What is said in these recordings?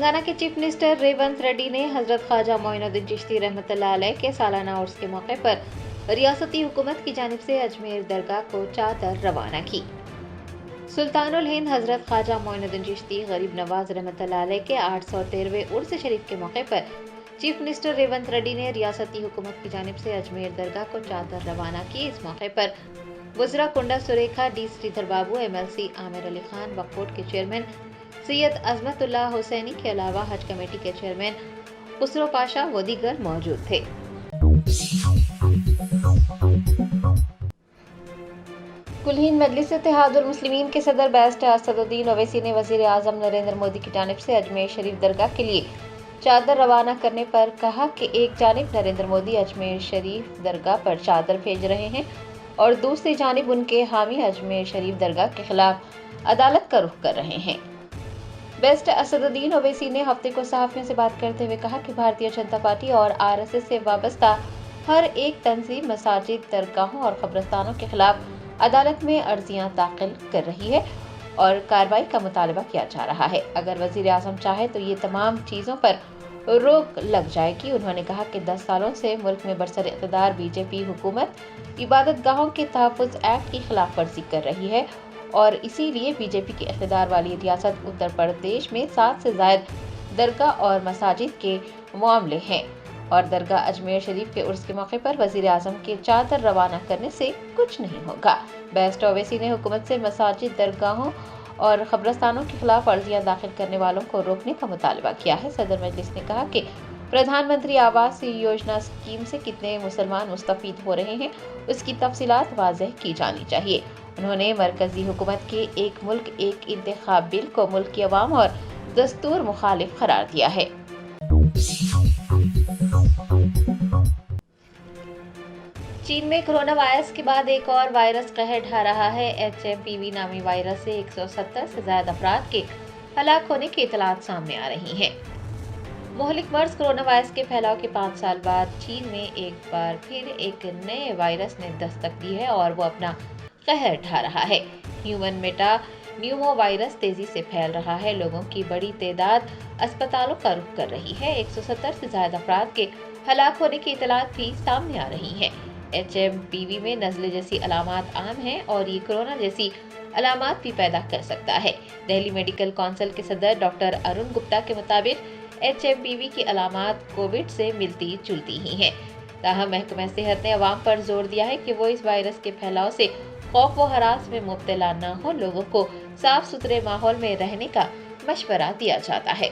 تلنگانہ کے chief minister Revanth Reddy نے حضرت خواجہ معین چشتی رحمۃ اللہ علیہ کے سالانہ عرس کے موقع پر ریاستی حکومت کی جانب سے اجمیر درگاہ کو چادر روانہ کی۔ سلطان الہند حضرت خواجہ معین چشتی غریب نواز رحمۃ اللہ علیہ کے 813ویں عرس شریف کے موقع پر چیف منسٹر ریونت ریڈی نے ریاستی حکومت کی جانب سے اجمیر درگاہ کو چادر روانہ کی۔ اس موقع پر وزراء کنڈا سریکھا، ڈی سریدھر بابو، MLC عامر علی خان، وقف بورڈ کے چیئرمین سید عظمت اللہ حسینی کے علاوہ حج کمیٹی کے چیئرمین خسرو پاشا و دیگر موجود تھے۔ کل ہند مجلس اتحاد المسلمین کے صدر بیرسٹر اسد الدین اویسی نے وزیر اعظم نریندر مودی کی جانب سے اجمیر شریف درگاہ کے لیے چادر روانہ کرنے پر کہا کہ ایک جانب نریندر مودی اجمیر شریف درگاہ پر چادر بھیج رہے ہیں اور دوسری جانب ان کے حامی اجمیر شریف درگاہ کے خلاف عدالت کا رخ کر رہے ہیں۔ بیرسٹر اسد الدین اویسی نے ہفتے کو صحافیوں سے بات کرتے ہوئے کہا کہ بھارتیہ جنتا پارٹی اور RSS سے وابستہ ہر ایک تنظیم مساجد، درگاہوں اور قبرستانوں کے خلاف عدالت میں عرضیاں داخل کر رہی ہے اور کارروائی کا مطالبہ کیا جا رہا ہے۔ اگر وزیر اعظم چاہے تو یہ تمام چیزوں پر روک لگ جائے گی۔ انہوں نے کہا کہ 10 سالوں سے ملک میں برسر اقتدار BJP حکومت عبادت گاہوں کے تحفظ ایکٹ کی خلاف ورزی کر رہی ہے اور اسی لیے BJP کی اقتدار والی ریاست اتر پردیش میں 7 سے زائد درگاہ اور مساجد کے معاملے ہیں اور درگاہ اجمیر شریف کے عرس کے موقع پر وزیر اعظم کے چادر روانہ کرنے سے کچھ نہیں ہوگا۔ بیرسٹر اویسی نے حکومت سے مساجد، درگاہوں اور قبرستانوں کے خلاف عرضیاں داخل کرنے والوں کو روکنے کا مطالبہ کیا ہے۔ صدر مجلس نے کہا کہ پردھان منتری آواس یوجنا اسکیم سے کتنے مسلمان مستفید ہو رہے ہیں، اس کی تفصیلات واضح کی جانی چاہیے۔ انہوں نے مرکزی حکومت کے ایک ملک ایک انتخاب بل کو ملک کی عوام اور دستور مخالف قرار دیا ہے۔ چین میں کرونا وائرس کے بعد ایک اور وائرس قہر ڈھا رہا ہے۔ HMPV نامی وائرس سے 170 سے زائد افراد کے ہلاک ہونے کی اطلاعات سامنے آ رہی ہیں۔ مہلک مرض کرونا وائرس کے پھیلاؤ کے 5 سال بعد چین میں ایک بار پھر ایک نئے وائرس نے دستک دی ہے اور وہ اپنا قہر ڈھا رہا ہے۔ ہیومن میٹا نیومو وائرس تیزی سے پھیل رہا ہے، لوگوں کی بڑی تعداد اسپتالوں کا رخ کر رہی ہے۔ 170 سے زائد افراد کے ہلاک ہونے کی اطلاعات بھی سامنے آ رہی ہیں۔ HMPV میں نزلے جیسی علامات عام ہیں اور یہ کورونا جیسی علامات بھی پیدا کر سکتا ہے۔ دہلی میڈیکل کونسل کے صدر ڈاکٹر ارون گپتا کے مطابق HMPV کی علامات کووڈ سے ملتی جلتی ہی ہیں۔ تاہم محکمہ صحت نے عوام پر زور دیا ہے کہ وہ اس وائرس کے پھیلاؤ سے خوف و ہراس میں مبتلا نہ ہو۔ لوگوں کو صاف ستھرے ماحول میں رہنے کا مشورہ دیا جاتا ہے۔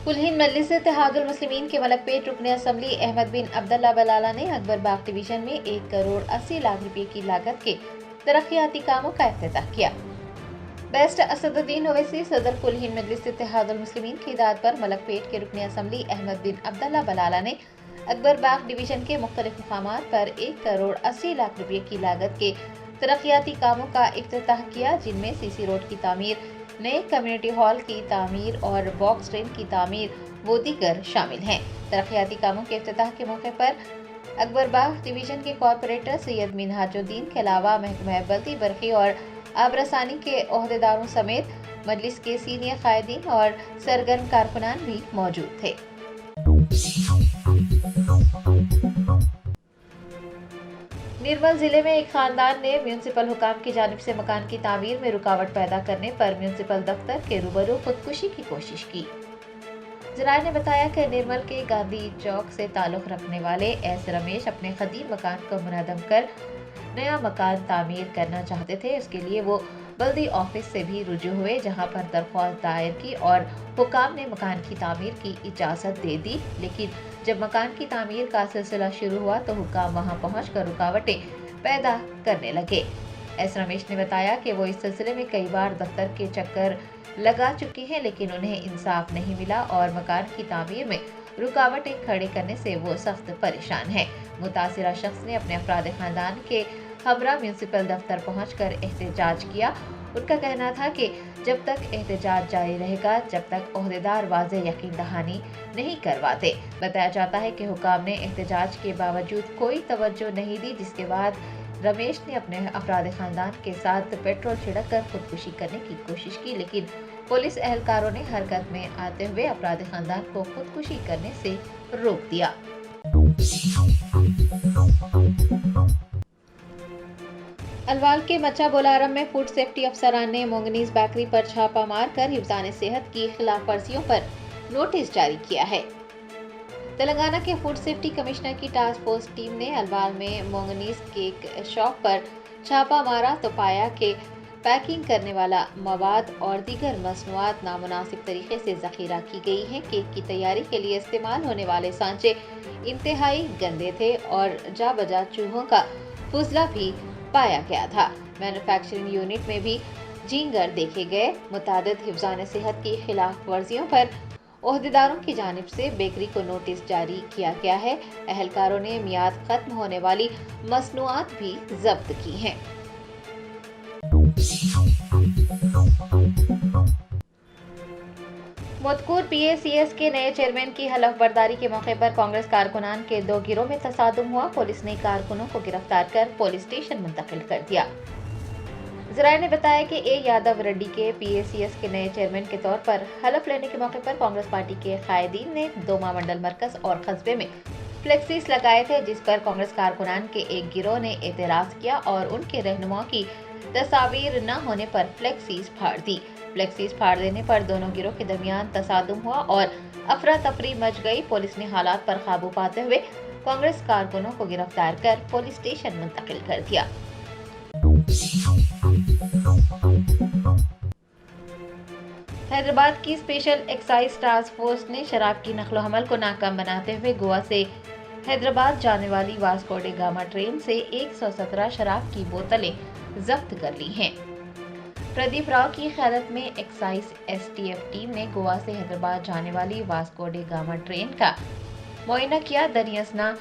کل ہند مجلس اتحاد المسلمین کے ملک پیٹ رکن اسمبلی احمد بن عبداللہ بلالہ نے اکبر باغ ڈویژن میں 1 کروڑ 80 لاکھ روپے کی لاگت کے ترقیاتی کاموں کا افتتاح کیا۔ بیرسٹر اسد الدین اویسی صدر کل ہند مجلس اتحاد المسلمین کی ہدایت پر ملک پیٹ کے رکن اسمبلی احمد بن عبداللہ بلالہ نے اکبر باغ ڈویژن کے مختلف مقامات پر 1 کروڑ 80 لاکھ روپے کی لاگت کے ترقیاتی کاموں کا افتتاح کیا، جن میں CC روڈ کی تعمیر، نئے کمیونٹی ہال کی تعمیر اور باکس ٹرین کی تعمیر و دیگر شامل ہیں۔ ترقیاتی کاموں کے افتتاح کے موقع پر اکبر باغ ڈویژن کے کارپوریٹر سید منہاج الدین کے علاوہ محکمہ بلدی برقی اور آب رسانی کے عہدیداروں سمیت مجلس کے سینئر قائدین اور سرگرم کارکنان بھی موجود تھے۔ نرمل ضلع میں ایک خاندان نے میونسپل حکام کی جانب سے مکان کی تعمیر میں رکاوٹ پیدا کرنے پر میونسپل دفتر کے روبرو خودکشی کی کوشش کی۔ ذرائع نے بتایا کہ نرمل کے گاندھی چوک سے تعلق رکھنے والے ایس رمیش اپنے قدیم مکان کو منہدم کر نیا مکان تعمیر کرنا چاہتے تھے۔ اس کے لیے وہ بلدی آفس سے بھی رجوع ہوئے، جہاں پر درخواست دائر کی اور حکام نے مکان کی تعمیر کی اجازت دے دی، لیکن جب مکان کی تعمیر کا سلسلہ شروع ہوا تو حکام وہاں پہنچ کر رکاوٹیں پیدا کرنے لگے۔ ایس رمیش نے بتایا کہ وہ اس سلسلے میں کئی بار دفتر کے چکر لگا چکے ہیں، لیکن انہیں انصاف نہیں ملا اور مکان کی تعمیر میں رکاوٹیں کھڑے کرنے سے وہ سخت پریشان ہیں۔ متاثرہ شخص نے اپنے افراد خاندان کے ہمراہ میونسپل دفتر پہنچ کر احتجاج کیا۔ ان کا کہنا تھا کہ جب تک احتجاج جاری رہے گا، جب تک عہدیدار واضح یقین دہانی نہیں کرواتے۔ بتایا جاتا ہے کہ حکام نے احتجاج کے باوجود کوئی توجہ نہیں دی، جس کے بعد रमेश ने अपने अफराद खानदान के साथ पेट्रोल छिड़क कर खुदकुशी करने की कोशिश की, लेकिन पुलिस एहलकारों ने हरकत में आते हुए अफराद खानदान को खुदकुशी करने से रोक दिया। अलवाल के मच्चा बोलारम में फूड सेफ्टी अफसरान ने मोंगनीज बेकरी पर छापा मारकर हिफ्ज़ान सेहत की खिलाफ वर्जियों पर नोटिस जारी किया है। तेलंगाना के फूड सेफ्टी कमिश्नर की टास्क फोर्स टीम ने अलवाल में मोंगनीज केक शॉप पर छापा मारा तो पाया कि पैकिंग करने वाला मवाद और दीगर मसनूआत नामुनासिब तरीके से जखीरा की गई हैं। केक की तैयारी के लिए इस्तेमाल होने वाले सांचे इंतहाई गंदे थे और जा बजा चूहों का फुजला भी पाया गया था। मैन्युफैक्चरिंग यूनिट में भी झींगर देखे गए। मुतादिद हिफ्ज़ान सेहत की खिलाफ वर्जियों पर ओहदेदारों की जानिब से बेकरी को नोटिस जारी किया गया है। एहलकारों ने मियाद खत्म होने वाली मसनूआत भी जब्त की हैं। मुदकुर PACS के नए चेयरमैन की हलफ बर्दारी के मौके पर कांग्रेस कारकुनान के 2 गिरोह में तसादुम हुआ। पुलिस ने कारकुनों को गिरफ्तार कर पुलिस स्टेशन मुंतकिल कर दिया। ज़राए ने बताया कि A यादव रेड्डी के PACS के नए चेयरमैन के तौर पर हलफ लेने के मौके पर कांग्रेस पार्टी के कायदीन ने दोमा मंडल मरकज और कस्बे में फ्लेक्सीज लगाए थे, जिस पर कांग्रेस कारकुनान के एक गिरोह ने एतराज किया और उनके रहनुमाओं की तस्वीर न होने पर फ्लेक्सीज फाड़ दी। फ्लेक्सीज फाड़ देने पर दोनों गिरोह के दरमियान तसादुम हुआ और अफरा तफरी मच गई। पुलिस ने हालात पर काबू पाते हुए कांग्रेस कारकुनों को गिरफ्तार कर पुलिस स्टेशन मुंतकिल कर दिया। हैदराबाद की स्पेशल एक्साइज टास्क फोर्स ने शराब की नकलो हमल को नाकाम बनाते हुए गोवा से हैदराबाद जाने वाली वास्को डे गामा ट्रेन से 117 शराब की बोतलें जब्त कर ली हैं। प्रदीप राव की क़यादत में एक्साइज STF टीम ने गोवा से हैदराबाद जाने वाली वास्को डे गामा ट्रेन का मुआयना किया। दरियासना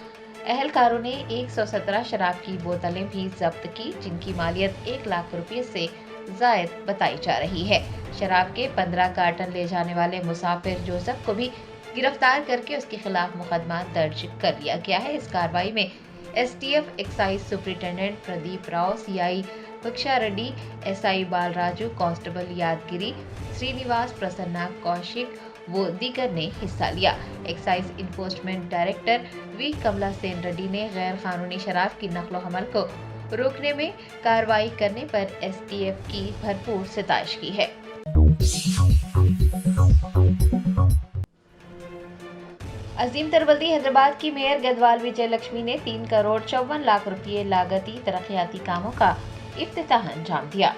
एहलकारों ने 117 शराब की बोतलें भी जब्त की, जिनकी मालियत 1 लाख रुपये से जायद बताई जा रही है। शराब के 15 कार्टन ले जाने वाले मुसाफिर जोसेफ को भी गिरफ्तार करके उसके खिलाफ मुकदमा दर्ज कर लिया गया है। इस कार्रवाई में STF excise superintendent Pradeep Rao, CI भिक्षा रेड्डी, SI बालराजू, कांस्टेबल यादगिरी, श्रीनिवास, प्रसन्ना, कौशिक वो दीगर ने हिस्सा लिया। एक्साइज इन्फोर्समेंट डायरेक्टर V कमला सेन रेड्डी ने गैर कानूनी शराब की नकलो हमल को रोकने में कार्रवाई करने पर STF की भरपूर सिताइश की है। अजीम तरवल्दी हैदराबाद की मेयर गदवाल विजय लक्ष्मी ने 3 करोड़ 54 लाख रुपये लागती तरक्याती कामों का इफ्तिताह अंजाम दिया।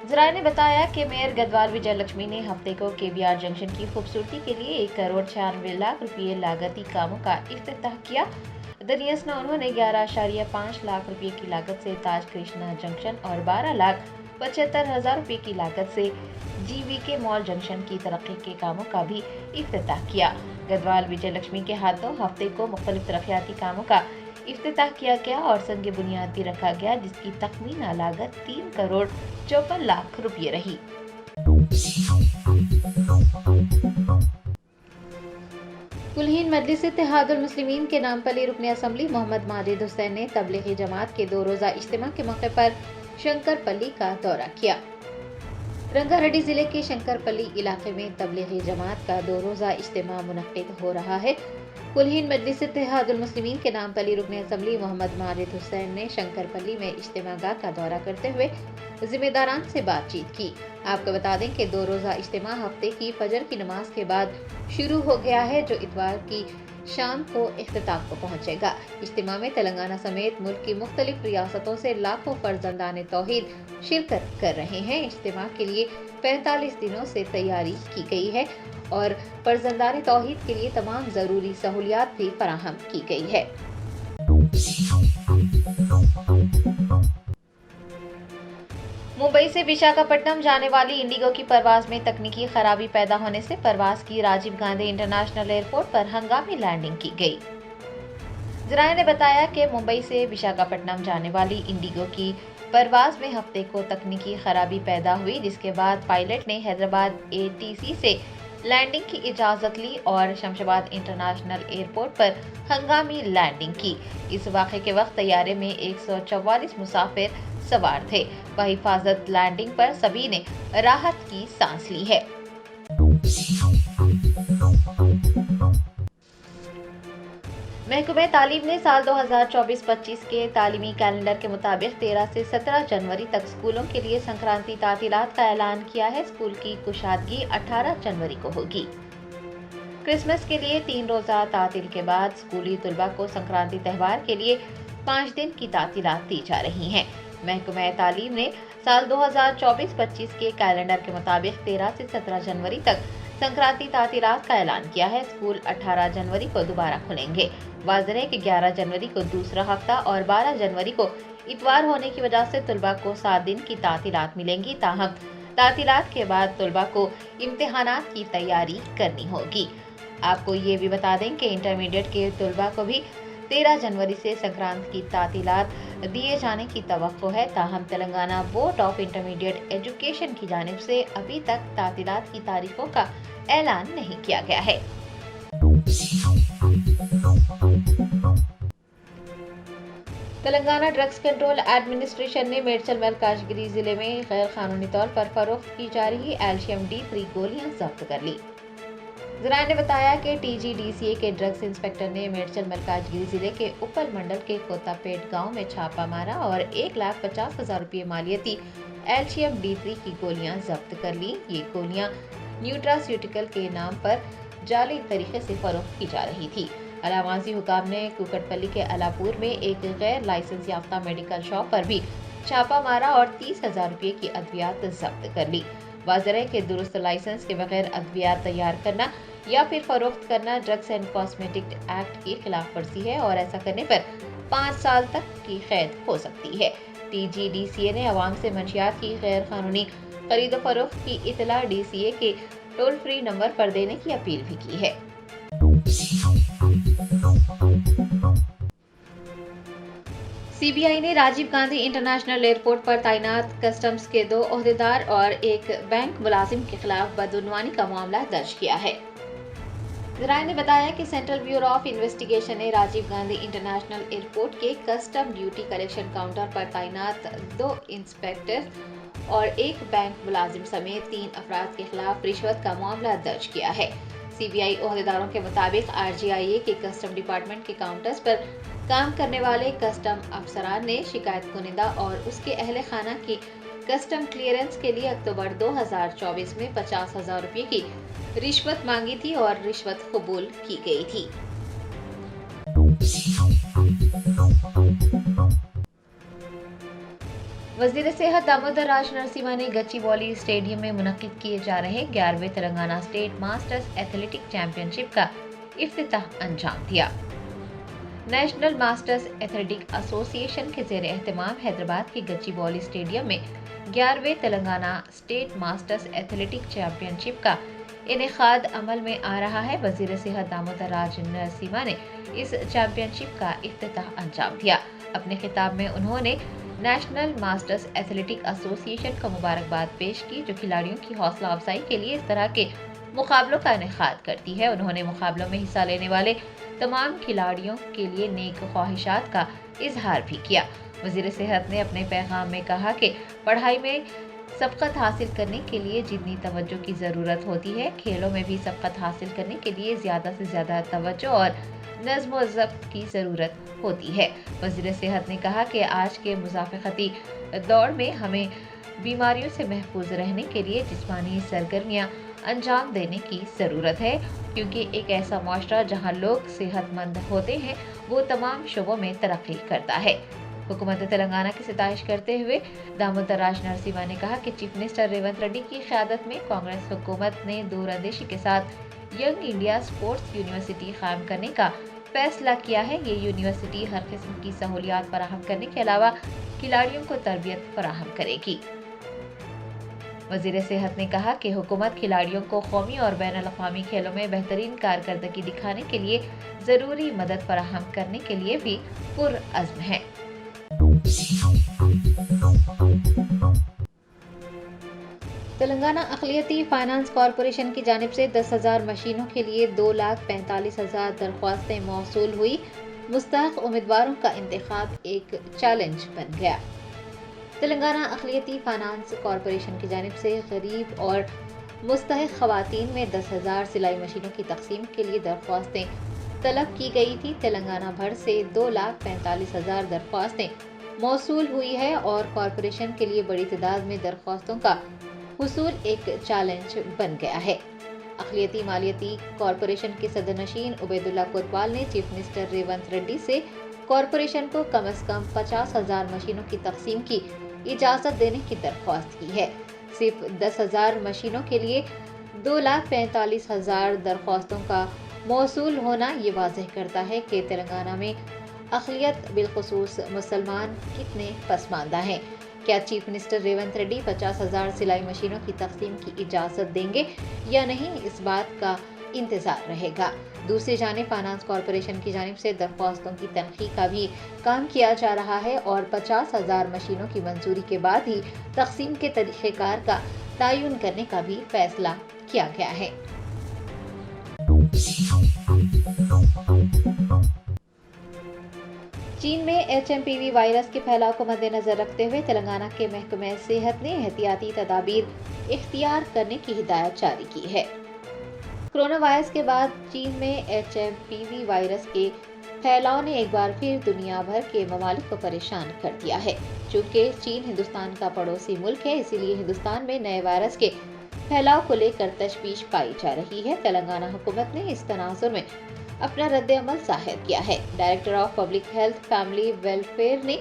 ज़राए ने बताया कि मेयर गदवाल विजय लक्ष्मी ने हफ्ते को KBR जंक्शन की खूबसूरती के लिए 1 करोड़ 96 लाख रुपये लागती कामों का इफ्तिताह किया। दरियासना उन्होंने 11.5 लाख रुपये की लागत से ताज कृष्णा जंक्शन और 12,75,000 रुपये की लागत से GVK मॉल जंक्शन की तरक्की के कामों का भी इफ्तिताह किया। गदवाल विजय लक्ष्मी के हाथों हफ्ते को मुख्तलिफ तरक्याती कामों का इफ्तिताह किया गया और संग बुनियाद भी रखा गया, जिसकी तखमीना लागत 3 करोड़ 54 लाख रुपये रही। कुलहीन मजलिस इत्तेहादुल मुस्लिमीन के नामपली रुकन असम्बली मोहम्मद माजिद हुसैन ने तबलीगी जमात के 2 रोज़ा इज्तिमा के मौके पर शंकरपल्ली का दौरा किया। रंगारेड्डी जिले के शंकरपल्ली इलाके में तबलीगी जमात का 2 रोज़ा इज्तिमा मुनक्किद हो रहा है। कुलहीन मजलिस इत्तेहादुल मुस्लिमीन के नामपली रुकन असम्बली मोहम्मद माजिद हुसैन ने शंकरपल्ली में इज्तिमागाह का दौरा करते हुए जिम्मेदारान से बातचीत की। आपको बता दें कि 2 रोज़ा इज्तिमा हफ्ते की फजर की नमाज के बाद शुरू हो गया है, जो इतवार की शाम को इख्तिताम को पहुंचेगा। इज्तिमा में तेलंगाना समेत मुल्क की मुख्तलिफ रियासतों से लाखों फर्जंदान तौहीद शिरकत कर रहे हैं। इज्तिमा के लिए 45 दिनों से तैयारी की गई है और फर्जंदान तौहीद के लिए तमाम ज़रूरी सहूलियात भी फराहम की गई है। मुंबई से विशाखापट्टनम जाने वाली इंडिगो की परवाज में तकनीकी खराबी पैदा होने से परवाज की राजीव गांधी इंटरनेशनल एयरपोर्ट पर हंगामी लैंडिंग की गई। ज़राए ने बताया कि मुंबई से विशाखापट्टनम जाने वाली इंडिगो की परवाज में हफ्ते को तकनीकी खराबी पैदा हुई, जिसके बाद पायलट ने हैदराबाद ATC से लैंडिंग की इजाजत ली और शमशाबाद इंटरनेशनल एयरपोर्ट पर हंगामी लैंडिंग की। इस वाक़े के वक्त तैयारे में 144 मुसाफिर सवार थे। बहिफाजत लैंडिंग पर सभी ने राहत की सांस ली है। महकमे तालीम ने साल 2024-25 के तालीमी कैलेंडर के मुताबिक 13 से 17 जनवरी तक स्कूलों के लिए संक्रांति तातीलात का ऐलान किया है। स्कूल की कुशादगी 18 जनवरी को होगी। क्रिसमस के लिए 3 रोजा तातील के बाद स्कूली तुलबा को संक्रांति त्यौहार के लिए 5 दिन की तातीलात दी जा रही हैं। महकमे तालीम ने साल 2024-25 के कैलेंडर के मुताबिक 13 से 17 जनवरी तक संक्रांति तातीलात का ऐलान किया है। स्कूल 18 जनवरी को दोबारा खुलेंगे। वाज़ेह है कि 11 जनवरी को दूसरा हफ्ता और 12 जनवरी को इतवार होने की वजह से तुलबा को 7 दिन की तातीलात मिलेंगी। ताहम तातीलात के बाद तुलबा को इम्तिहानात की तैयारी करनी होगी। आपको ये भी बता दें कि इंटरमीडिएट के तुलबा को भी 13 जनवरी से संक्रांत की तातीलात दिए जाने की तवक्को है। ताहम Telangana board of intermediate education की जानिब से अभी तक तातीलात की तारीखों का ऐलान नहीं किया गया है। तेलंगाना ड्रग्स कंट्रोल एडमिनिस्ट्रेशन ने मेडचल मलकाजगिरी जिले में गैर कानूनी तौर पर फरोख्त की जा रही LCMD-3 गोलियां जब्त कर ली। ज़राए ने बताया कि TGDCA के ड्रग्स इंस्पेक्टर ने मेडचल मलकाजगिरी जिले के उपल मंडल के कोतापेट गांव में छापा मारा और 1,50,000 रुपये मालियती LCMD-3 की गोलियां जब्त कर ली। ये गोलियां न्यूट्रास्यूटिकल के नाम पर जाली तरीके से फरोख्त की जा रही थी। अलामाजी हुकाम ने कुकटपल्ली के अलापुर में एक गैर लाइसेंस याफ्ता मेडिकल शॉप पर भी छापा मारा और 30,000 रुपये की अद्वियात जब्त कर ली। वाज़ेह है कि दुरुस्त लाइसेंस के बगैर अद्वियात तैयार करना या फिर फरोख्त करना ड्रग्स एंड कॉस्मेटिक एक्ट की खिलाफ वर्जी है और ऐसा करने पर 5 साल तक की कैद हो सकती है। TGDCA ने अवाम से मंशियात की गैर कानूनी खरीदो फरोख्त की इतला DCA के टोल फ्री नंबर पर देने की अपील भी की है। CBI ने राजीव गांधी इंटरनेशनल एयरपोर्ट पर तैनात कस्टम्स के 2 ओहदेदार और एक बैंक मुलाजिम के खिलाफ बदउनवानी का मामला दर्ज किया है। ज़राए ने बताया कि सेंट्रल ब्यूरो ऑफ इन्वेस्टिगेशन ने राजीव गांधी इंटरनेशनल एयरपोर्ट के कस्टम ड्यूटी कलेक्शन काउंटर पर तैनात 2 इंस्पेक्टर और एक बैंक मुलाजिम समेत 3 अफराद के खिलाफ रिश्वत का मामला दर्ज किया है। CBI ओहदेदारों के मुताबिक RGIA के कस्टम डिपार्टमेंट के काउंटर्स पर काम करने वाले कस्टम अफसरान ने शिकायत कुनिंदा और उसके अहले खाना की कस्टम क्लियरेंस के लिए अक्टूबर 2024 में 50,000 रुपये की रिश्वत मांगी थी और रिश्वत कबूल की गई थी। वज़ीर सेहत दामोदर राज नरसिम्हा ने गच्चीबौली स्टेडियम में मुनक्किद किए जा रहे 11वें Telangana state masters athletic championship का इफ्तिताह अंजाम दिया। नेशनल मास्टर्स एथलेटिक एसोसिएशन के ज़ेर एहतमाम हैदराबाद के गच्चीबौली स्टेडियम में 11वें Telangana state masters athletic championship का इनेकाद अमल में आ रहा है। वज़ीर सेहत दामोदर राज नरसिम्हा ने इस चैंपियनशिप का इफ्तिताह अंजाम दिया। अपने खिताब में उन्होंने नेशनल मास्टर्स एथलेटिक एसोसिएशन को मुबारकबाद पेश की, जो खिलाड़ियों की हौसला अफजाई के लिए इस तरह के मुकाबलों का इनेकाद करती है। उन्होंने मुकाबलों में हिस्सा लेने वाले तमाम खिलाड़ियों के लिए नेक ख्वाहिशात का इजहार भी किया। वज़ीर सेहत ने अपने पैगाम में कहा कि पढ़ाई में सबकत हासिल करने के लिए जितनी तवज्जो की ज़रूरत होती है, खेलों में भी सबकत हासिल करने के लिए ज़्यादा से ज़्यादा तवज्जो और नज़्म व ज़ब्त की ज़रूरत होती है। वज़ीर सेहत ने कहा कि आज के मुज़ाफ़क़ती दौर में हमें बीमारियों से महफूज रहने के लिए जिस्मानी सरगर्मियाँ अंजाम देने की ज़रूरत है, क्योंकि एक ऐसा माशरा जहाँ लोग सेहतमंद होते हैं वो तमाम शोबों में तरक्की करता है। हुकूमत तेलंगाना की सिताइश करते हुए दामोदर राज नरसिम्हा ने कहा कि चीफ मिनिस्टर रेवंत रेड्डी की क़यादत में कांग्रेस हुकूमत ने दूरंदेशी के साथ यंग इंडिया स्पोर्ट्स यूनिवर्सिटी कायम करने का फैसला किया है। ये यूनिवर्सिटी हर किस्म की सहूलियात फराहम करने के अलावा खिलाड़ियों को तरबियत फराहम करेगी। वज़ीर सेहत ने कहा कि हुकूमत खिलाड़ियों को कौमी और बैन अल-अक़वामी खेलों में बेहतरीन कारकर्दगी दिखाने के लिए ज़रूरी मदद फराहम करने के लिए भी पुरअज़्म है। تلنگانہ اقلیتی فائنانس کارپوریشن کی جانب سے 10,000 مشینوں کے لیے 2,45,000 درخواستیں موصول ہوئی۔ مستحق امیدواروں کا انتخاب ایک چیلنج بن گیا۔ تلنگانہ اقلیتی فائنانس کارپوریشن کی جانب سے غریب اور مستحق خواتین میں 10,000 سلائی مشینوں کی تقسیم کے لیے درخواستیں طلب کی گئی تھی۔ تلنگانہ بھر سے 2,45,000 درخواستیں موصول ہوئی ہے اور کارپوریشن کے لیے بڑی تعداد میں درخواستوں کا حصول ایک چیلنج بن گیا ہے۔ اقلیتی مالیاتی کارپوریشن کے صدر نشین عبید اللہ کوتوال نے چیف منسٹر ریونت ریڈی سے کارپوریشن کو کم از کم 50,000 مشینوں کی تقسیم کی اجازت دینے کی درخواست کی ہے۔ صرف 10,000 مشینوں کے لیے 2,45,000 درخواستوں کا موصول ہونا یہ واضح کرتا ہے کہ تلنگانہ میں اقلیت بالخصوص مسلمان کتنے پسماندہ ہیں۔ کیا چیف منسٹر ریونت ریڈی 50,000 سلائی مشینوں کی تقسیم کی اجازت دیں گے یا نہیں، اس بات کا انتظار رہے گا۔ دوسری جانب فائنانس کارپوریشن کی جانب سے درخواستوں کی تنقیح کا بھی کام کیا جا رہا ہے اور 50,000 مشینوں کی منظوری کے بعد ہی تقسیم کے طریقہ کار کا تعین کرنے کا بھی فیصلہ کیا گیا ہے۔ چین میں HMPV وائرس کے پھیلاؤ کو مد نظر رکھتے ہوئے تلنگانہ کے محکمہ صحت نے احتیاطی تدابیر اختیار کرنے کی ہدایت جاری کی ہے۔ کرونا وائرس کے بعد چین میں HMPV وائرس کے پھیلاؤ نے ایک بار پھر دنیا بھر کے ممالک کو پریشان کر دیا ہے۔ چونکہ چین ہندوستان کا پڑوسی ملک ہے، اسی لیے ہندوستان میں نئے وائرس کے پھیلاؤ کو لے کر تشویش پائی جا رہی ہے۔ تلنگانہ حکومت نے اس تناظر میں اپنا رد عمل ظاہر کیا ہے۔ Director of public health family welfare نے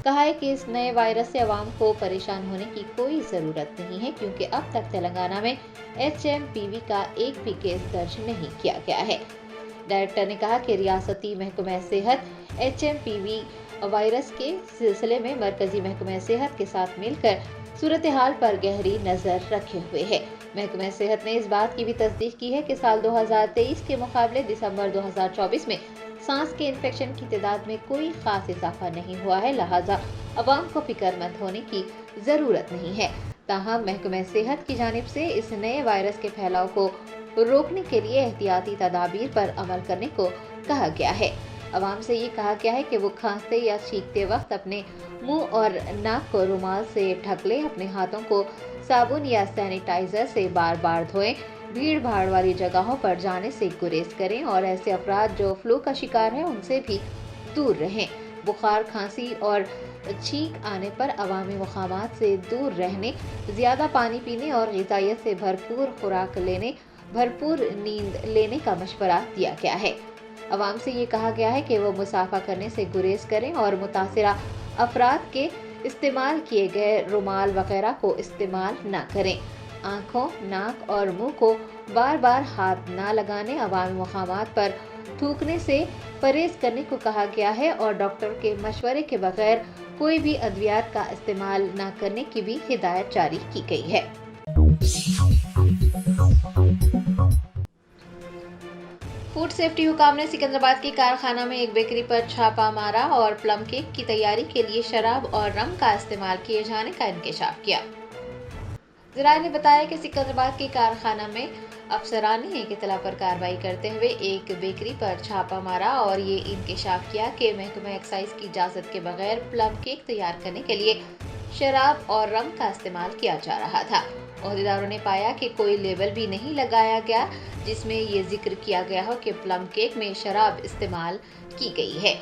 کہا ہے کہ اس نئے وائرس سے عوام کو پریشان ہونے کی کوئی ضرورت نہیں ہے، کیونکہ اب تک تلنگانہ میں HMPV کا ایک بھی کیس درج نہیں کیا گیا ہے۔ ڈائریکٹر نے کہا کہ ریاستی محکمہ صحت HMPV وائرس کے سلسلے میں مرکزی محکمہ صحت کے ساتھ مل کر صورتحال پر گہری نظر رکھے ہوئے ہے۔ محکمہ صحت نے اس بات کی بھی تصدیق کی ہے کہ سال 2023 کے مقابلے دسمبر 2024 میں سانس کے انفیکشن کی تعداد میں کوئی خاص اضافہ نہیں ہوا ہے، لہٰذا عوام کو فکر مند ہونے کی ضرورت نہیں ہے۔ تاہم محکمہ صحت کی جانب سے اس نئے وائرس کے پھیلاؤ کو روکنے کے لیے احتیاطی تدابیر پر عمل کرنے کو کہا گیا ہے۔ عوام سے یہ کہا گیا ہے کہ وہ کھانستے یا چھینکتے وقت اپنے منہ اور ناک کو رومال سے ڈھک لیں، اپنے ہاتھوں کو صابن یا سینیٹائزر سے بار بار دھوئیں، بھیڑ بھاڑ والی جگہوں پر جانے سے گریز کریں اور ایسے افراد جو فلو کا شکار ہیں ان سے بھی دور رہیں۔ بخار، کھانسی اور چھینک آنے پر عوامی مقامات سے دور رہنے، زیادہ پانی پینے اور غذائیت سے بھرپور خوراک لینے، بھرپور نیند لینے کا مشورہ دیا گیا ہے۔ عوام سے یہ کہا گیا ہے کہ وہ مصافحہ کرنے سے گریز کریں اور متاثرہ افراد کے استعمال کیے گئے رومال وغیرہ کو استعمال نہ کریں۔ آنکھوں، ناک اور منہ کو بار بار ہاتھ نہ لگانے، عوامی مقامات پر تھوکنے سے پرہیز کرنے کو کہا گیا ہے اور ڈاکٹر کے مشورے کے بغیر کوئی بھی ادویات کا استعمال نہ کرنے کی بھی ہدایت جاری کی گئی ہے۔ فوڈ سیفٹی حکام نے سکندرآباد کے کارخانہ میں ایک بیکری پر چھاپہ مارا اور پلم کیک کی تیاری کے لیے شراب اور رم کا استعمال کیے جانے کا انکشاف کیا۔ ذرائع نے بتایا کہ سکندرآباد کے کارخانہ میں افسران نے ایک اطلاع پر کارروائی کرتے ہوئے ایک بیکری پر چھاپہ مارا اور یہ انکشاف کیا کہ محکمہ ایکسائز کی اجازت کے بغیر پلم کیک تیار کرنے کے لیے شراب اور رم کا استعمال کیا جا رہا تھا۔ عہدیداروں نے پایا کہ کوئی لیبل بھی نہیں لگایا گیا جس میں یہ ذکر کیا گیا ہو کہ پلم کیک میں شراب استعمال کی گئی ہے۔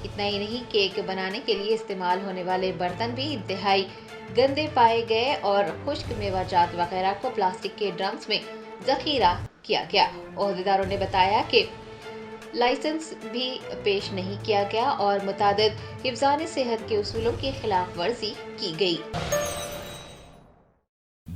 اتنا ہی نہیں، کیک بنانے کے لیے استعمال ہونے والے برتن بھی انتہائی گندے پائے گئے اور خشک میوہ جات وغیرہ کو پلاسٹک کے ڈرمز میں ذخیرہ کیا گیا۔ عہدیداروں نے بتایا کہ لائسنس بھی پیش نہیں کیا گیا اور متعدد حفظان صحت کے اصولوں کی خلاف ورزی کی گئی۔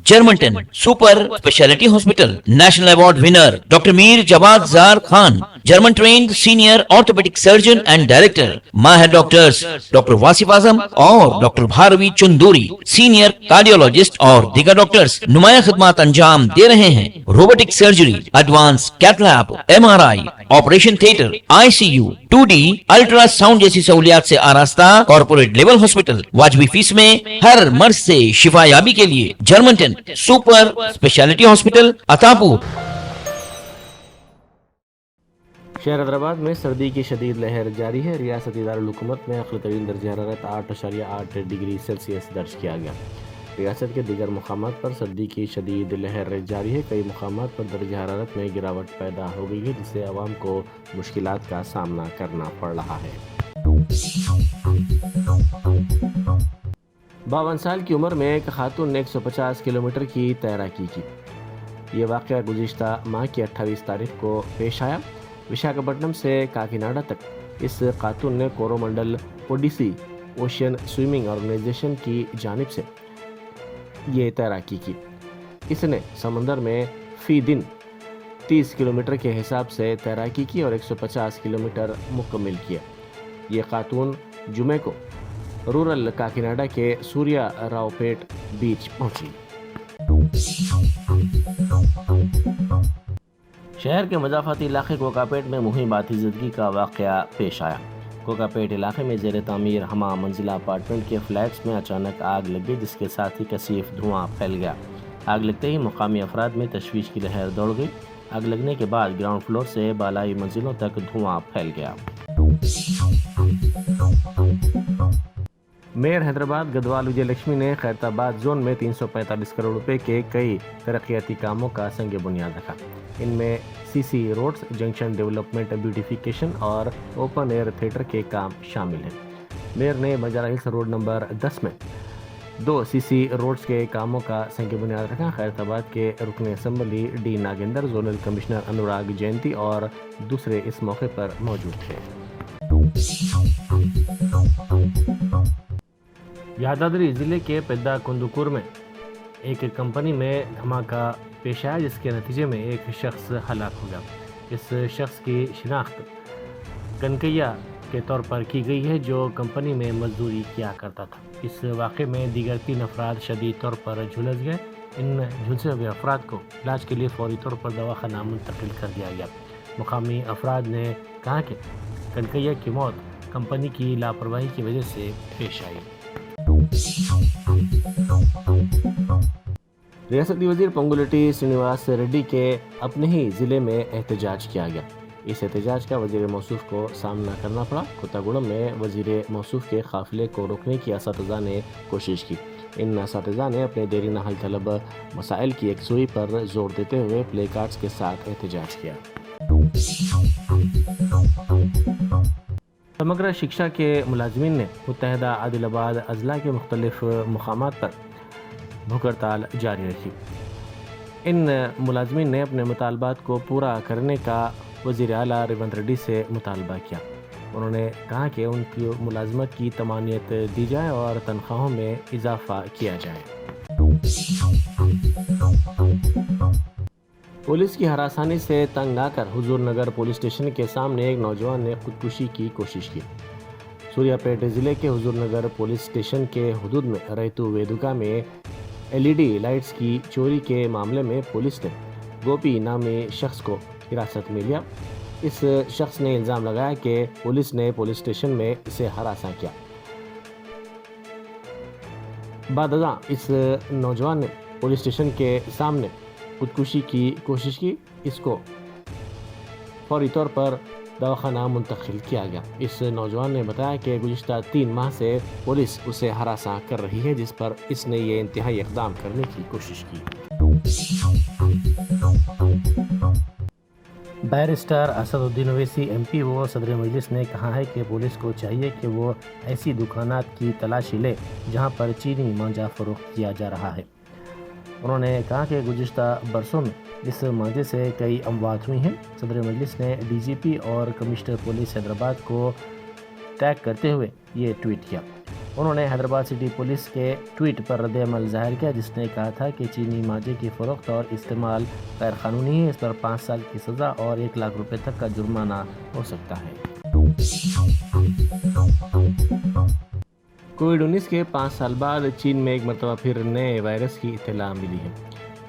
Germanten super speciality hospital national award winner doctor Mir Jawad Zar Khan German trained senior orthopedic surgeon and director, माहिर डॉक्टर्स डॉक्टर वासिफ आजम और doctor Bharvi Chanduri, senior cardiologist और दीगर डॉक्टर्स नुमाया खिदमत अंजाम दे रहे हैं। Robotic surgery, advance cath lab, MRI, operation theatre, ICU, 2D ultrasound जैसी सहूलियात से आरास्ता कॉर्पोरेट लेवल हॉस्पिटल। वाजबी फीस में हर मर्ज से शिफायाबी के लिए Germanton super speciality hospital Attapur. शहर हैदराबाद में सर्दी की शदीद लहर जारी है। रियासती दारुल-हुकूमत में अक़ल तरीन दर्जा हरारत 8.8 डिग्री सेल्सियस दर्ज किया गया। रियासत के दीगर मुकामात पर सर्दी की शदीद लहर जारी है। कई मुकामात पर दर्जा हरारत में गिरावट पैदा हो गई है, जिससे आवाम को मुश्किलात का सामना करना पड़ रहा है। 52 साल की उम्र में एक खातून ने 150 किलोमीटर की तैराकी की। ये वाक़या गुज़िश्ता माह की 28 तारीख को पेश आया। विशाखापट्टनम से काकीनाडा तक इस खातून ने Coromandel Odyssey ocean swimming organisation की जानिब से ये तैराकी की। इसने समंदर में फ़ी दिन 30 किलोमीटर के हिसाब से तैराकी की और 150 किलोमीटर मुकम्मल किया। ये खातून जुमे को रूरल काकीनाडा के सूर्या रावपेट बीच पहुंची। शहर के मजाफाती इलाके कोकापेट में मुहिम बातिज़दगी का वाक़या पेश आया। कोकापेट इलाके में ज़ेर तामीर हमा मंजिला अपार्टमेंट के फ्लैट्स में अचानक आग लग गई, जिसके साथ ही कसीफ धुआं फैल गया। आग लगते ही मुकामी अफराद में तशवीश की लहर दौड़ गई। आग लगने के बाद ग्राउंड फ्लोर से बालाई मंजिलों तक धुआं फैल गया। मेयर हैदराबाद गदवाल विजयलक्ष्मी ने खैरताबाद जोन में 345 करोड़ रुपए के कई तरक्याती कामों का संग बुनियाद रखा। इनमें CC roads, junction development, beautification और ओपन एयर थिएटर के काम शामिल हैं। मेयर ने बंजारा हिल्स रोड नंबर 10 में 2 CC रोड्स के कामों का संग बुनियाद रखा। खैरताबाद के रुकन assembly D Nagendra, zonal commissioner Anurag Jayanti और दूसरे इस मौके पर मौजूद थे। यादाद्री ज़िले के पेद्दा कुंदुकुर में एक कंपनी में धमाका पेश आया, जिसके नतीजे में एक शख्स हलाक हो गया। इस शख्स की शिनाख्त कनकैया के तौर पर की गई है, जो कंपनी में मजदूरी किया करता था। इस वाक़े में दीगर 3 अफराद शदीद तौर पर झुलस गए। इन झुलसे हुए अफराद को इलाज के लिए फौरी तौर पर दवाखाना मुंतकिल कर दिया गया। मुकामी अफराद ने कहा कि कनकैया की मौत कंपनी की लापरवाही की वजह से पेश आई। रियासती वजीर पंगुलेटी श्रीनिवास रेड्डी के अपने ही ज़िले में एहतजाज किया गया। इस एहतजाज का वजीर मौसूफ को सामना करना पड़ा। कोत्तागुड़म में वजीर मौसूफ के काफिले को रोकने की असातिज़ा ने कोशिश की। इन असातिज़ा ने अपने देरीना हल तलब मसाइल की यकसुई पर जोर देते हुए प्ले कार्ड्स के साथ एहतजाज किया। समग्र शिक्षा के मुलाजमीन ने मुत्तहदा आदिलाबाद अजला के मुख्तलिफ मुकामात पर भूख हड़ताल जारी रखी। इन मुलाजमीन ने अपने मुतालबात को पूरा करने का वज़ीर आला रेवंत रेड्डी से मुतालबा किया। उन्होंने कहा कि उनकी मुलाजमत की तमानियत दी जाए और तनख्वाहों में इजाफा किया जाए। पुलिस की हरासानी से तंग आकर हुजूर नगर पुलिस स्टेशन के सामने एक नौजवान ने खुदकुशी की कोशिश की। सूर्यापेट ज़िले के हुजूर नगर पुलिस स्टेशन के हुदूद में रहतु वेदुका में LED लाइट्स की चोरी के मामले में पुलिस ने गोपी नामी शख्स को हिरासत में लिया। इस शख्स ने इल्ज़ाम लगाया कि पुलिस ने पुलिस स्टेशन में इसे हरासा किया। बादअज़ां इस नौजवान ने पुलिस स्टेशन के सामने खुदकुशी की कोशिश की। इसको फौरी तौर पर दवाखाना मुंतकिल किया गया। इस नौजवान ने बताया कि गुज़िश्ता 3 माह से पुलिस उसे हरासा कर रही है, जिस पर इसने ये इंतहाई इक़दाम करने की कोशिश की। बैरिस्टर असदुद्दीन ओवैसी MP व सदर मजलिस ने कहा है कि पुलिस को चाहिए कि वो ऐसी दुकानात की तलाशी ले जहां पर चीनी मांझा फ़रोख्त किया जा रहा है। उन्होंने कहा कि गुज़िश्ता बरसों में इस मांझे से कई अमवात हुई हैं। सदर मजलिस ने DGP और कमिश्नर पुलिस हैदराबाद को टैग करते हुए ये ट्वीट किया। انہوں نے حیدرآباد سٹی پولیس کے ٹویٹ پر رد عمل ظاہر کیا، جس نے کہا تھا کہ چینی مانجے کی فروخت اور استعمال غیر قانونی ہے، اس پر 5 سال کی سزا اور 1 لاکھ روپے تک کا جرمانہ ہو سکتا ہے۔ کووڈ-19 کے 5 سال بعد چین میں ایک مرتبہ پھر نئے وائرس کی اطلاع ملی ہے۔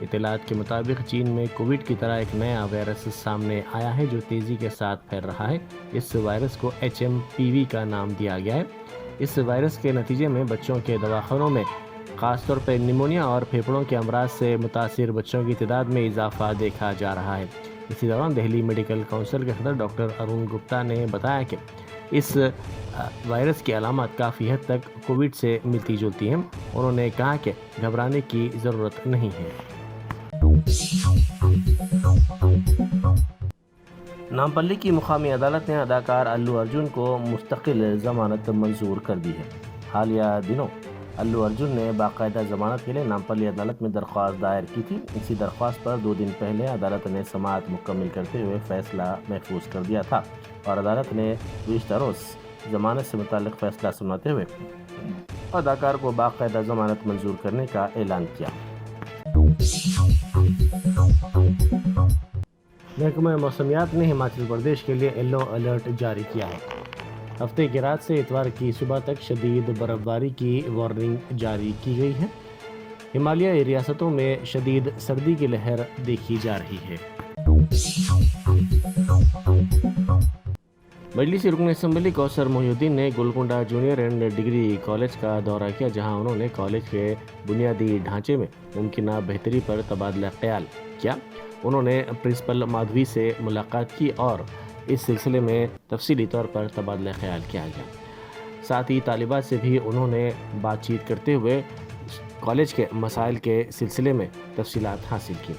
اطلاعات کے مطابق چین میں کووڈ کی طرح ایک نیا وائرس سامنے آیا ہے جو تیزی کے ساتھ پھیل رہا ہے۔ اس وائرس کو HMPV کا نام دیا گیا ہے۔ اس وائرس کے نتیجے میں بچوں کے دواخانوں میں خاص طور پر نیمونیا اور پھیپھڑوں کے امراض سے متاثر بچوں کی تعداد میں اضافہ دیکھا جا رہا ہے۔ اسی دوران دہلی میڈیکل کونسل کے صدر ڈاکٹر ارون گپتا نے بتایا کہ اس وائرس کی علامات کافی حد تک کووڈ سے ملتی جلتی ہیں۔ انہوں نے کہا کہ گھبرانے کی ضرورت نہیں ہے۔ نامپلی کی مقامی عدالت نے اداکار الو ارجن کو مستقل ضمانت منظور کر دی ہے۔ حالیہ دنوں الو ارجن نے باقاعدہ ضمانت کے لیے نامپلی عدالت میں درخواست دائر کی تھی۔ اسی درخواست پر 2 دن پہلے عدالت نے سماعت مکمل کرتے ہوئے فیصلہ محفوظ کر دیا تھا اور عدالت نے گزشتہ روز ضمانت سے متعلق فیصلہ سناتے ہوئے اداکار کو باقاعدہ ضمانت منظور کرنے کا اعلان کیا۔ محکمہ موسمیات نے ہماچل پردیش کے لیے یلو الرٹ جاری کیا ہے۔ ہفتے کی رات سے اتوار کی صبح تک شدید برف باری کی وارننگ جاری کی گئی ہے۔ ہمالیائی ریاستوں میں شدید سردی کی لہر دیکھی جا رہی ہے۔ مجلسی رکن اسمبلی کوثر محی الدین نے Golconda junior and degree college کا دورہ کیا، جہاں انہوں نے کالج کے بنیادی ڈھانچے میں ممکنہ بہتری پر تبادلہ خیال کیا۔ انہوں نے پرنسپل مادھوی سے ملاقات کی اور اس سلسلے میں تفصیلی طور پر تبادلہ خیال کیا گیا۔ ساتھ ہی طالبات سے بھی انہوں نے بات چیت کرتے ہوئے کالج کے مسائل کے سلسلے میں تفصیلات حاصل کی۔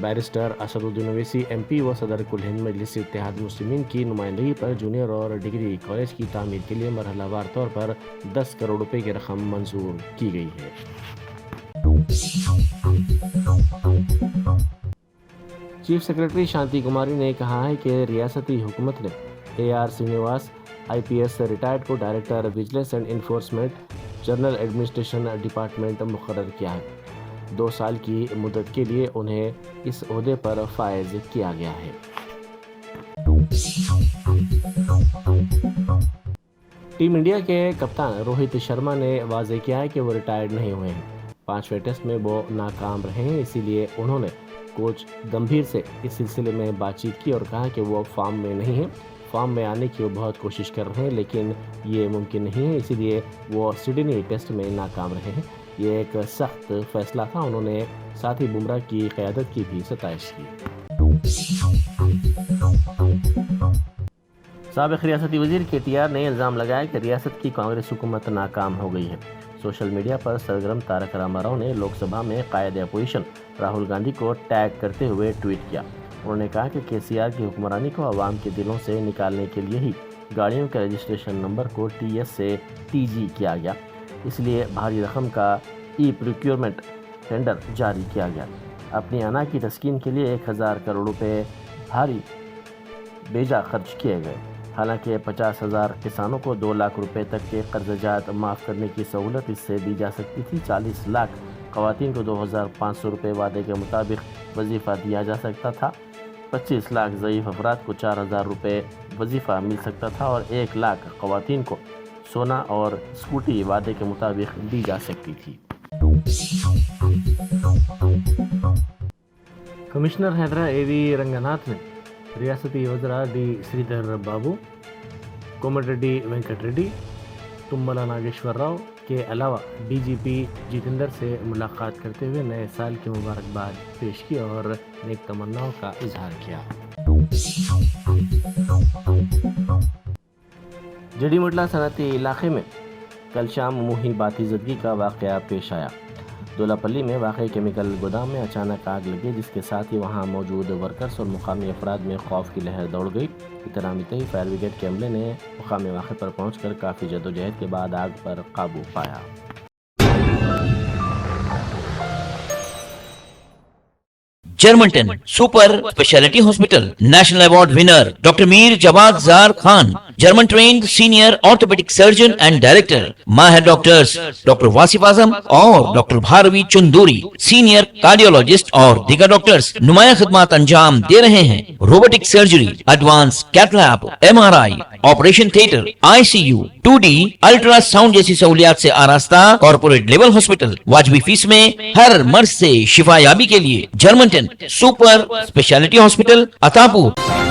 بیرسٹر اسد الدین اویسی MP و صدر کل ہند مجلس اتحاد مسلمین کی نمائندگی پر جونیئر اور ڈگری کالج کی تعمیر کے لیے مرحلہ وار طور پر 10 کروڑ روپے کی رقم منظور کی گئی ہے۔ چیف سیکرٹری شانتی کماری نے کہا ہے کہ ریاستی حکومت نے AR سرینیواس IPS ریٹائرڈ کو director vigilance and enforcement general administration department مقرر کیا ہے۔ 2 سال کی مدت کے لیے انہیں اس عہدے پر فائز کیا گیا ہے۔ ٹیم انڈیا کے کپتان روہت شرما نے واضح کیا ہے کہ وہ ریٹائرڈ نہیں ہوئے ہیں۔ 5ویں ٹیسٹ میں وہ ناکام رہے ہیں، اسی لیے انہوں نے کوچ گمبھیر سے اس سلسلے میں بات چیت کی اور کہا کہ وہ فارم میں نہیں ہیں۔ فارم میں آنے کی وہ بہت کوشش کر رہے ہیں، لیکن یہ ممکن نہیں ہے، اسی لیے وہ سڈنی ٹیسٹ میں ناکام رہے ہیں۔ یہ ایک سخت فیصلہ تھا۔ انہوں نے ساتھ ہی بمراہ کی قیادت کی بھی ستائش کی۔ سابق ریاستی وزیر KTR نے الزام لگایا کہ ریاست کی کانگریس حکومت ناکام ہو گئی ہے۔ سوشل میڈیا پر سرگرم تارک راما راؤ نے لوک سبھا میں قائد اپوزیشن راہل گاندھی کو ٹیگ کرتے ہوئے ٹویٹ کیا۔ انہوں نے کہا کہ KCR کی حکمرانی کو عوام کے دلوں سے نکالنے کے لیے ہی گاڑیوں کے رجسٹریشن نمبر کو TS سے TG کیا گیا، اس لیے بھاری رقم کا پروکیورمنٹ ٹینڈر جاری کیا گیا۔ اپنی انا کی تسکین کے لیے 1000 کروڑ روپے بھاری بیجا خرچ کیے گئے۔ حالانکہ 50,000 کسانوں کو 2 لاکھ روپے تک کے قرض جات معاف کرنے کی سہولت اس سے دی جا سکتی تھی۔ 40 لاکھ خواتین کو 2,500 روپے وعدے کے مطابق وظیفہ دیا جا سکتا تھا۔ 25 لاکھ ضعیف افراد کو 4,000 روپے وظیفہ مل سکتا تھا اور 1 لاکھ خواتین کو سونا اور اسکوٹی وعدے کے مطابق دی جا سکتی تھی۔ کمشنر حیدرآباد AV رنگناتھ نے ریاستی وزراء ڈی سریدھر بابو، کومٹریڈی وینکٹ ریڈی، تمبلا ناگیشور راؤ کے علاوہ DGP جتیندر سے ملاقات کرتے ہوئے نئے سال کی مبارکباد پیش کی اور نیک تمناؤں کا اظہار کیا۔ جڑی مٹلا صنعتی علاقے میں کل شام عمومی باتی زدگی کا واقعہ پیش آیا۔ دولاپلی میں واقع کیمیکل گودام میں اچانک آگ لگی، جس کے ساتھ ہی وہاں موجود ورکرز اور مقامی افراد میں خوف کی لہر دوڑ گئی۔ اطلاع ملتے ہی فائر بریگیڈ کے عملے نے مقامی واقعے پر پہنچ کر کافی جدوجہد کے بعد آگ پر قابو پایا۔ Germanten super speciality hospital, national award winner doctor Mir Jawad Jar Khan, German trained senior orthopaedic surgeon and director, माहिर डॉक्टर्स डॉक्टर वासिफ आजम और doctor Bharvi Chanduri, senior cardiologist और दीगर डॉक्टर्स नुमाया खिदमत अंजाम दे रहे हैं। Robotic surgery, advance cath lab, MRI, operation theatre, ICU, 2D ultrasound जैसी सहूलियात से आरास्ता कॉर्पोरेट लेवल हॉस्पिटल, वाजबी फीस में हर मर्ज से शिफायाबी के लिए Germanton super speciality hospital, Attapur.